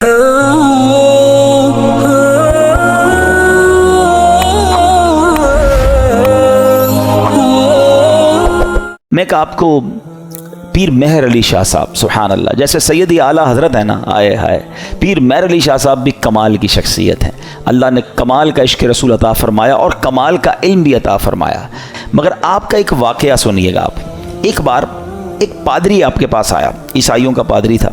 میں کہ آپ کو پیر مہر علی شاہ صاحب سبحان اللہ جیسے سیدی اعلیٰ حضرت ہے نا، آئے ہائے، پیر مہر علی شاہ صاحب بھی کمال کی شخصیت ہیں. اللہ نے کمال کا عشق رسول عطا فرمایا اور کمال کا علم بھی عطا فرمایا. مگر آپ کا ایک واقعہ سنیے گا آپ. ایک بار ایک پادری آپ کے پاس آیا، عیسائیوں کا پادری تھا،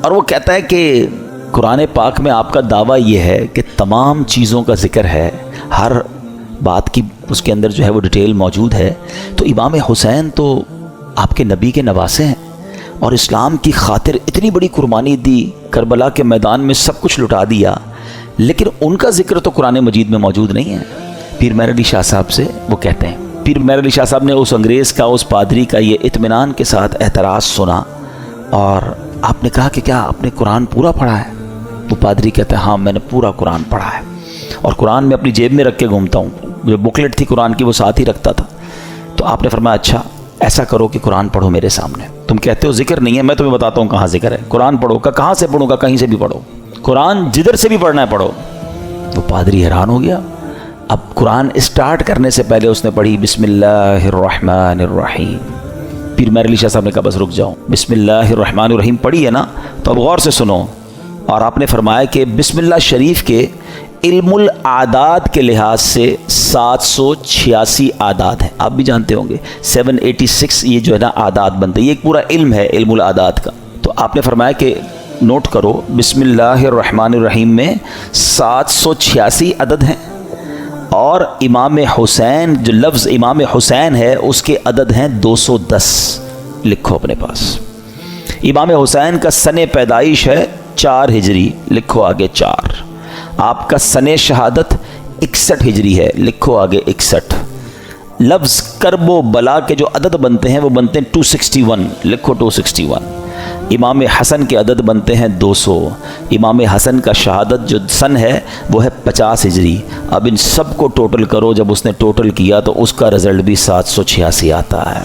اور وہ کہتا ہے کہ قرآن پاک میں آپ کا دعویٰ یہ ہے کہ تمام چیزوں کا ذکر ہے، ہر بات کی اس کے اندر جو ہے وہ ڈیٹیل موجود ہے. تو امام حسین تو آپ کے نبی کے نواسے ہیں اور اسلام کی خاطر اتنی بڑی قربانی دی، کربلا کے میدان میں سب کچھ لٹا دیا، لیکن ان کا ذکر تو قرآن مجید میں موجود نہیں ہے. پیر مہر علی شاہ صاحب سے وہ کہتے ہیں، پیر مہر علی شاہ صاحب نے اس انگریز کا، اس پادری کا یہ اطمینان کے ساتھ اعتراض سنا، اور آپ نے کہا کہ کیا آپ نے قرآن پورا پڑھا ہے؟ وہ پادری کہتے ہیں ہاں میں نے پورا قرآن پڑھا ہے، اور قرآن میں اپنی جیب میں رکھ کے گھومتا ہوں، جو بکلیٹ تھی قرآن کی وہ ساتھ ہی رکھتا تھا. تو آپ نے فرمایا اچھا ایسا کرو کہ قرآن پڑھو میرے سامنے. تم کہتے ہو ذکر نہیں ہے، میں تمہیں بتاتا ہوں کہاں ذکر ہے. قرآن پڑھو. کہاں سے پڑھوں گا؟ کہیں سے بھی پڑھو، قرآن جدھر سے بھی پڑھنا ہے پڑھو. وہ پادری حیران ہو گیا. اب قرآن اسٹارٹ کرنے سے پہلے اس نے پڑھی بسم اللہ الرحمن الرحیم. پیر مہر علی شاہ صاحب نے کہا بس رک جاؤ، بسم اللہ الرحمن الرحیم پڑھی ہے نا، تو اب غور سے سنو. اور آپ نے فرمایا کہ بسم اللہ شریف کے علم الاعداد کے لحاظ سے 786 اعداد ہیں. آپ بھی جانتے ہوں گے 786 یہ جو ہے نا اعداد بنتے ہیں، یہ ایک پورا علم ہے علم الاعداد کا. تو آپ نے فرمایا کہ نوٹ کرو بسم اللہ الرحمن الرحیم میں 786 عدد ہیں، اور امام حسین جو لفظ امام حسین ہے اس کے عدد ہیں 210. لکھو اپنے پاس. امام حسین کا سن پیدائش ہے 4 ہجری، لکھو آگے 4. آپ کا سن شہادت 61 ہجری ہے، لکھو آگے 61. لفظ کرب و بلا کے جو عدد بنتے ہیں وہ بنتے ہیں 261، لکھو 261. امام حسن کے عدد بنتے ہیں 200. امام حسن کا شہادت جو سن ہے وہ ہے 50 ہجری. اب ان سب کو ٹوٹل کرو، جب اس نے ٹوٹل کیا تو اس کا رزلٹ بھی 786 آتا ہے.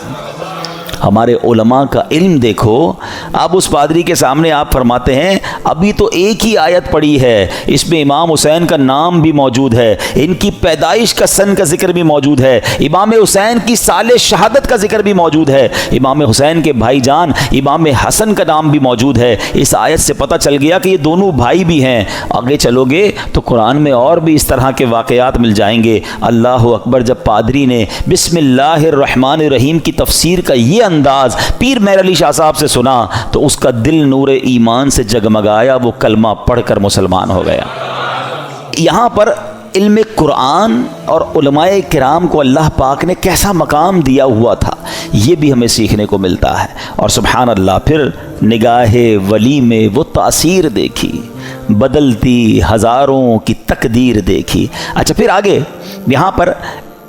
ہمارے علماء کا علم دیکھو. اب اس پادری کے سامنے آپ فرماتے ہیں ابھی تو ایک ہی آیت پڑھی ہے، اس میں امام حسین کا نام بھی موجود ہے، ان کی پیدائش کا سن کا ذکر بھی موجود ہے، امام حسین کی سال شہادت کا ذکر بھی موجود ہے، امام حسین کے بھائی جان امام حسن کا نام بھی موجود ہے. اس آیت سے پتہ چل گیا کہ یہ دونوں بھائی بھی ہیں. آگے چلو گے تو قرآن میں اور بھی اس طرح کے واقعات مل جائیں گے. اللہ اکبر. جب پادری نے بسم اللہ الرحمن الرحیم کی تفسیر کا یہ انداز پیر مہر علی شاہ صاحب سے سنا تو اس کا دل نور ایمان سے جگمگایا، وہ کلمہ پڑھ کر مسلمان ہو گیا. یہاں پر علم قرآن اور علماء کرام کو اللہ پاک نے کیسا مقام دیا ہوا تھا یہ بھی ہمیں سیکھنے کو ملتا ہے. اور سبحان اللہ پھر نگاہ ولی میں وہ تاثیر دیکھی، بدلتی ہزاروں کی تقدیر دیکھی. اچھا پھر آگے یہاں پر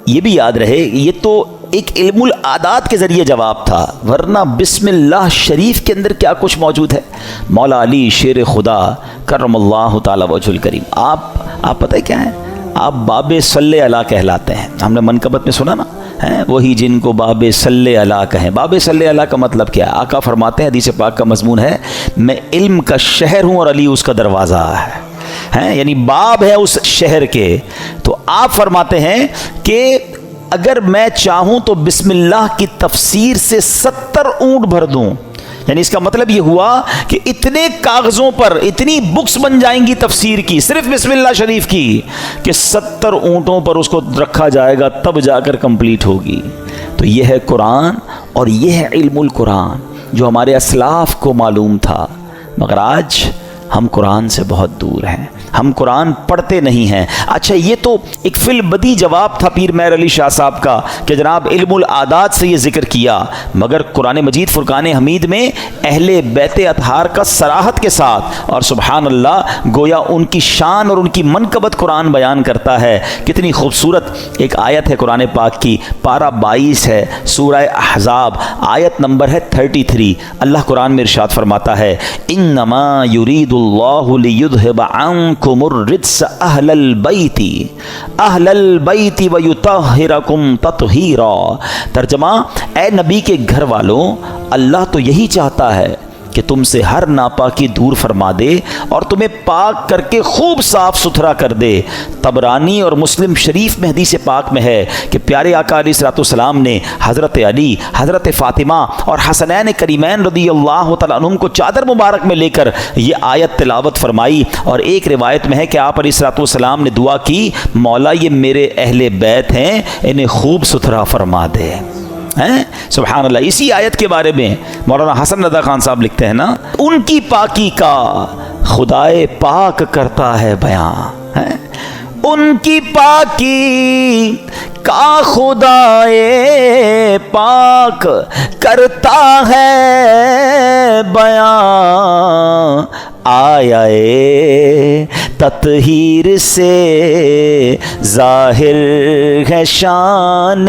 یہ بھی یاد رہے یہ تو ایک علم الاعداد کے ذریعے جواب تھا، ورنہ بسم اللہ شریف کے اندر کیا کچھ موجود ہے. مولا علی شیر خدا کرم اللہ تعالی وجہ الکریم، آپ پتہ ہے کیا ہے؟ آپ باب صلی اللہ کہلاتے ہیں. ہم نے منقبت میں سنا نا، وہی جن کو باب صلی اللہ کہیں. باب صلی اللہ کا مطلب کیا ہے؟ آقا فرماتے ہیں، حدیث پاک کا مضمون ہے، میں علم کا شہر ہوں اور علی اس کا دروازہ ہے، یعنی باب ہے اس شہر کے. تو آپ فرماتے ہیں کہ اگر میں چاہوں تو بسم اللہ کی تفسیر سے 70 اونٹ بھر دوں. یعنی اس کا مطلب یہ ہوا کہ اتنے کاغذوں پر اتنی بکس بن جائیں گی تفسیر کی صرف بسم اللہ شریف کی کہ 70 اونٹوں پر اس کو رکھا جائے گا تب جا کر کمپلیٹ ہوگی. تو یہ ہے قرآن اور یہ ہے علم القرآن جو ہمارے اسلاف کو معلوم تھا. مگر آج ہم قرآن سے بہت دور ہیں، ہم قرآن پڑھتے نہیں ہیں. اچھا یہ تو ایک فی البدی جواب تھا پیر مہر علی شاہ صاحب کا کہ جناب علم الاعداد سے یہ ذکر کیا، مگر قرآن مجید فرقان حمید میں اہل بیت اطہار کا صراحت کے ساتھ اور سبحان اللہ گویا ان کی شان اور ان کی منقبت قرآن بیان کرتا ہے. کتنی خوبصورت ایک آیت ہے قرآن پاک کی، پارہ 22 ہے، سورہ احزاب، آیت نمبر ہے 33. اللہ قرآن میں ارشاد فرماتا ہے انما یرید اللہ لیذھب عنکم الرجس اہل البیت ویطہرکم تطہیرا. ترجمہ، اے نبی کے گھر والوں، اللہ تو یہی چاہتا ہے کہ تم سے ہر ناپاکی دور فرما دے اور تمہیں پاک کر کے خوب صاف ستھرا کر دے۔ طبرانی اور مسلم شریف میں حدیث پاک میں ہے کہ پیارے آقا علیہ الصلوۃ والسلام نے حضرت علی، حضرت فاطمہ اور حسنین کریمین رضی اللہ تعالیٰ عنہم کو چادر مبارک میں لے کر یہ آیت تلاوت فرمائی، اور ایک روایت میں ہے کہ آپ علیہ الصلوۃ والسلام نے دعا کی، مولا یہ میرے اہل بیت ہیں، انہیں خوب ستھرا فرما دے۔ سبحان اللہ۔ اسی آیت کے بارے میں مولانا حسن رضا خان صاحب لکھتے ہیں نا، ان کی پاکی کا خدائے پاک کرتا ہے بیان، ان کی پاکی کا خدائے پاک کرتا ہے بیان، آیا تطہیر سے ظاہر ہے شان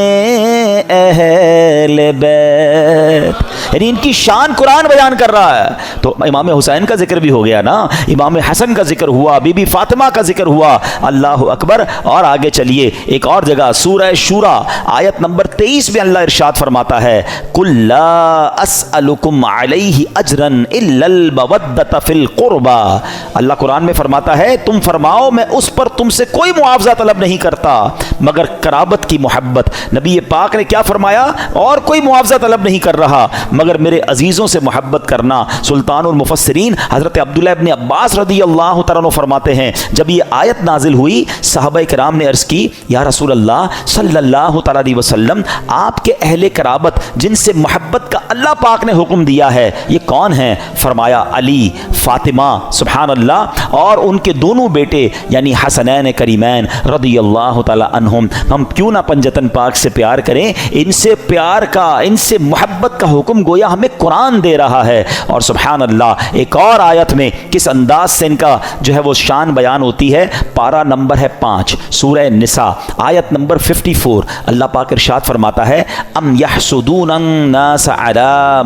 اہل بیت، یعنی ان کی شان قرآن بیان کر رہا ہے۔ تو امام حسین کا ذکر بھی ہو گیا نا، امام حسن کا ذکر ہوا، بی بی فاطمہ کا ذکر ہوا، اللہ اکبر۔ اور آگے چلیے ایک اور جگہ سورہ شورى آیت نمبر 23 میں اللہ ارشاد فرماتا ہے، قُل لَا أَسْأَلُكُمْ عَلَيْهِ أَجْرًا إِلَّا الْمَوَدَّةَ فِي الْقُرْبَى، اللہ قرآن میں فرماتا ہے تم فرماؤ میں اس پر تم سے کوئی معاوضہ طلب نہیں کرتا مگر قرابت کی محبت۔ نبی پاک نے کیا فرمایا؟ اور کوئی معاوضہ طلب نہیں کر رہا مگر میرے عزیزوں سے محبت کرنا۔ سلطان المفسرین حضرت عبداللہ ابن عباس رضی اللہ تعالیٰ عنہ فرماتے ہیں جب یہ آیت نازل ہوئی صحابہ کرام نے عرض کی، یا رسول اللہ صلی اللہ تعالیٰ علیہ وسلم، آپ کے اہل قرابت جن سے محبت کا اللہ پاک نے حکم دیا ہے یہ کون ہیں؟ فرمایا علی، فاطمہ، سبحان اللہ، اور ان کے دونوں بیٹے یعنی حسنین کریمین رضی اللہ تعالیٰ عنہم۔ ہم کیوں نہ پنجتن پاک سے پیار کریں، ان سے پیار کا، ان سے محبت کا حکم گویا ہمیں قرآن دے رہا ہے۔ اور سبحان اللہ ایک اور آیت میں کس انداز سے ان کا جو ہے وہ شان بیان ہوتی ہے، پارہ نمبر ہے 5 سورہ نساء آیت نمبر 54، اللہ پاک ارشاد فرماتا ہے، ام یحسدون الناس علی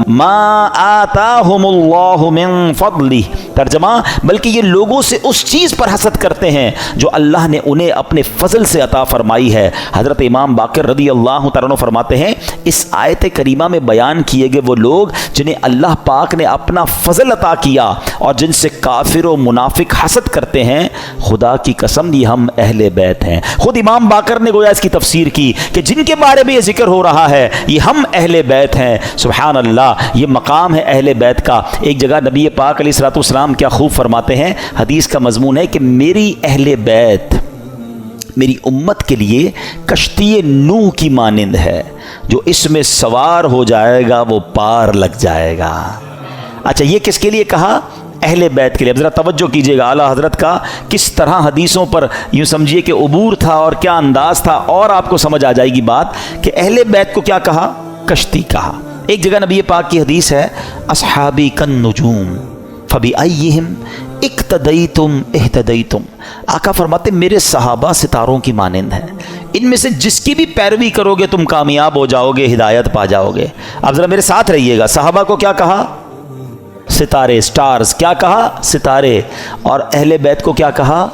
ما آتاہم اللہ من فضلہ، ترجمہ بلکہ یہ لوگوں سے اس چیز پر حسد کرتے ہیں جو اللہ نے انہیں اپنے فضل سے عطا فرمائی ہے۔ حضرت امام باقر رضی اللہ تعالیٰ عنہ فرماتے ہیں اس آیت کریمہ میں بیان کیے گئے وہ لوگ جنہیں اللہ پاک نے اپنا فضل عطا کیا اور جن سے کافر و منافق حسد کرتے ہیں، خدا کی قسم یہ ہم اہل بیت ہیں۔ خود امام باقر نے گویا اس کی تفسیر کی کہ جن کے بارے میں یہ ذکر ہو رہا ہے یہ ہم اہل بیت ہیں۔ سبحان اللہ، یہ مقام ہے اہل بیت کا۔ ایک جگہ نبی پاک علیہ الصلوۃ والسلام کیا خوب فرماتے ہیں، حدیث کا مضمون ہے کہ میری اہل بیت میری امت کے لیے کشتی نوح کی مانند ہے، جو اس میں سوار ہو جائے گا وہ پار لگ جائے گا۔ اچھا یہ کس کے لیے کہا؟ اہل بیت کے لیے۔ اب ذرا توجہ کیجئے گا اعلیٰ حضرت کا کس طرح حدیثوں پر یوں سمجھیے کہ عبور تھا اور کیا انداز تھا، اور آپ کو سمجھ آ جائے گی بات کہ اہل بیت کو کیا کہا؟ کشتی کہا۔ ایک جگہ نبی پاک کی حدیث ہے، اصحابی کالنجوم فبأیہم اقتدیتم اہتدیتم، آقا فرماتے میرے صحابہ ستاروں کی مانند ہیں، ان میں سے جس کی بھی پیروی کرو گے تم کامیاب ہو جاؤ گے، ہدایت پا جاؤ گے۔ اب ذرا میرے ساتھ رہیے گا، صحابہ کو کیا کہا؟ ستارے، سٹارز۔ کیا کہا؟ ستارے۔ اور اہل بیت کو کیا کہا؟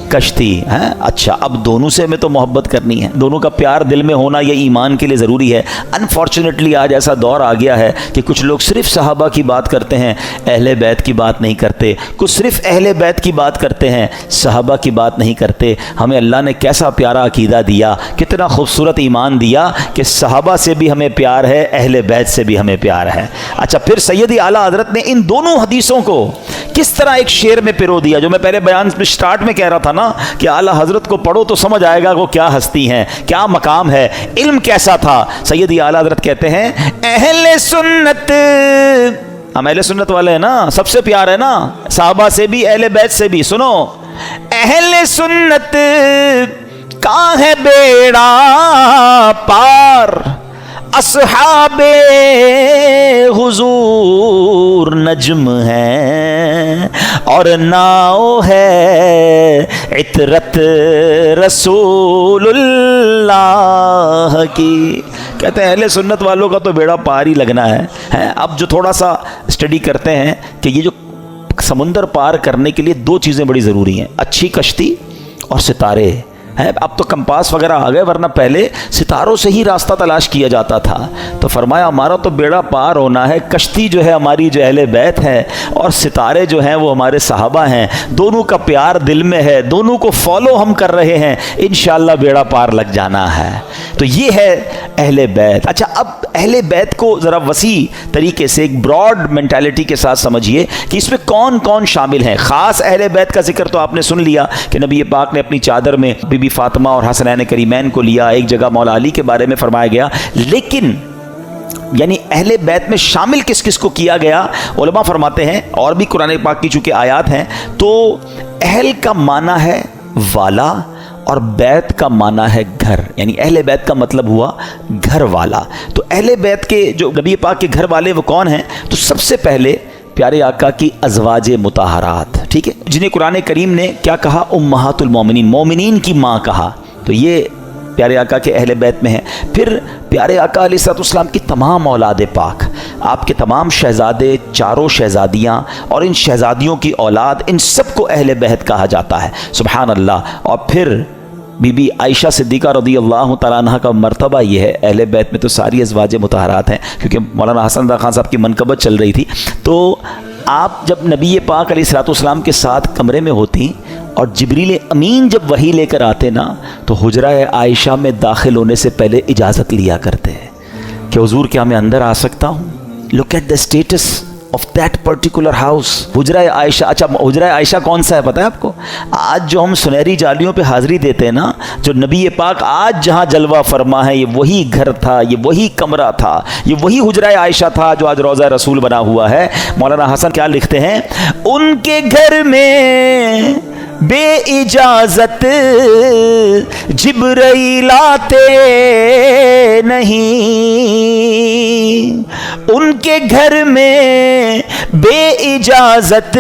کشتی ہیں۔ اچھا اب دونوں سے ہمیں تو محبت کرنی ہے، دونوں کا پیار دل میں ہونا یہ ایمان کے لیے ضروری ہے۔ انفارچونیٹلی آج ایسا دور آ گیا ہے کہ کچھ لوگ صرف صحابہ کی بات کرتے ہیں، اہل بیت کی بات نہیں کرتے، کچھ صرف اہل بیت کی بات کرتے ہیں، صحابہ کی بات نہیں کرتے۔ ہمیں اللہ نے کیسا پیارا عقیدہ دیا، کتنا خوبصورت ایمان دیا کہ صحابہ سے بھی ہمیں پیار ہے، اہل بیت سے بھی ہمیں پیار ہے۔ اچھا پھر سیدی اعلیٰ حضرت نے ان دونوں حدیثوں کو کس طرح ایک شعر میں پرو دیا، جو میں پہلے بیان سٹارٹ میں کہہ رہا تھا نا کہ اعلیٰ حضرت کو پڑھو تو سمجھ آئے گا وہ کیا ہستی ہیں، کیا مقام ہے، علم کیسا تھا۔ سیدی اعلیٰ حضرت کہتے ہیں اہل سنت، ہم اہل سنت والے ہیں نا، سب سے پیار ہے نا، صحابہ سے بھی اہل بیت سے بھی۔ سنو، اہل سنت کا ہے بیڑا پار، اصحاب حضور نجم ہیں اور ناؤ ہے عطرت رسول اللہ کی۔ کہتے ہیں اہل سنت والوں کا تو بیڑا پار ہی لگنا ہے۔ اب جو تھوڑا سا اسٹڈی کرتے ہیں کہ یہ جو سمندر پار کرنے کے لیے دو چیزیں بڑی ضروری ہیں، اچھی کشتی اور ستارے۔ ہے, اب تو کمپاس وغیرہ آ گئے, ورنہ پہلے ستاروں سے ہی راستہ تلاش کیا جاتا تھا. تو فرمایا ہمارا تو بیڑا پار ہونا ہے, کشتی جو ہے ہماری جو اہل بیت ہے, اور ستارے جو ہیں وہ ہمارے صحابہ ہیں, دونوں کا پیار دل میں ہے, دونوں کو فالو ہم کر رہے ہیں, انشاءاللہ بیڑا پار لگ جانا ہے. تو یہ ہے اہل بیت. اچھا, اب اہل بیت کو ذرا وسیع طریقے سے ایک براڈ مینٹالٹی کے ساتھ سمجھیے کہ اس میں کون کون شامل ہیں. خاص اہل بیت کا ذکر تو آپ نے سن لیا کہ نبی پاک نے اپنی چادر میں بی بی فاطمہ اور حسنین کریمین کو لیا, ایک جگہ مولا علی کے بارے میں فرمایا گیا. لیکن یعنی اہل بیت میں شامل کس کس کو کیا گیا, علماء فرماتے ہیں, اور بھی قرآن پاک کی چونکہ آیات ہیں, تو اہل کا معنی ہے والا اور بیت کا معنی ہے گھر, یعنی اہل بیت کا مطلب ہوا گھر والا. تو اہل بیت کے جو نبی پاک کے گھر والے وہ کون ہیں؟ تو سب سے پہلے پیارے آقا کی ازواج مطہرات, ٹھیک ہے, جنہیں قرآن کریم نے کیا کہا؟ امہات المومنین, مومنین کی ماں کہا. تو یہ پیارے آقا کے اہل بیت میں ہیں. پھر پیارے آقا علیہ الصلوۃ والسلام کی تمام اولاد پاک, آپ کے تمام شہزادے, چاروں شہزادیاں اور ان شہزادیوں کی اولاد, ان سب کو اہل بیت کہا جاتا ہے. سبحان اللہ. اور پھر بی بی عائشہ صدیقہ رضی اللہ تعالیٰ عنہ کا مرتبہ یہ ہے, اہل بیت میں تو ساری ازواج مطہرات ہیں, کیونکہ مولانا حسن رضا خان صاحب کی منقبت چل رہی تھی. تو آپ جب نبی پاک علیہ الصلوۃ والسلام کے ساتھ کمرے میں ہوتی اور جبریل امین جب وحی لے کر آتے نا, تو حجرہ عائشہ میں داخل ہونے سے پہلے اجازت لیا کرتے کہ حضور کیا میں اندر آ سکتا ہوں؟ Look at the status of that particular house. حجرہ عائشہ, اچھا حجرہ عائشہ کون سا ہے پتہ ہے آپ کو؟ آج جو ہم سنہری جالیوں پہ حاضری دیتے ہیں نا, جو نبی پاک آج جہاں جلوہ فرما ہے, یہ وہی گھر تھا, یہ وہی کمرہ تھا, یہ وہی حجرہ عائشہ تھا جو آج روضہ رسول بنا ہوا ہے. مولانا حسن کیا لکھتے ہیں؟ ان کے گھر میں بے اجازت جبرائیل آتے نہیں, ان کے گھر میں بے اجازت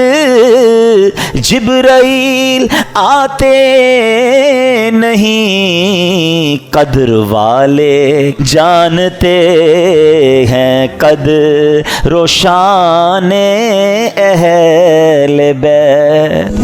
جبرائیل آتے نہیں, قدر والے جانتے ہیں قدر و شان اہل بیت.